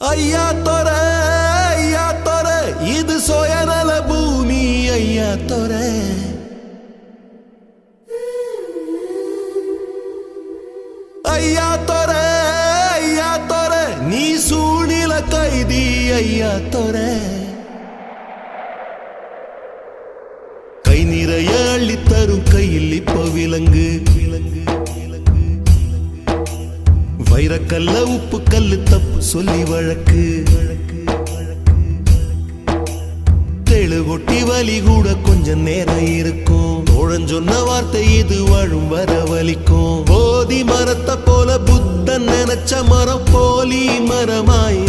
ஐயா தொர இது சுயநல பூமி ஐயா தொர ஐயா தொர நீ சூழ்நில கைதி ஐயா தொர கை நிறைய அள்ளித்தரும் கையில் இப்ப விலங்கு வைரக்கல்ல உப்பு கல்லு தப்பு சொல்லி வழக்கு தெளு கொட்டி வலி கூட கொஞ்சம் நேரம் இருக்கும் தோழன் சொன்ன வார்த்தை இது வாழும் வரவலிக்கும் போதி மரத்தை போல புத்தன் நினைச்ச மரம் போலி மரமாய்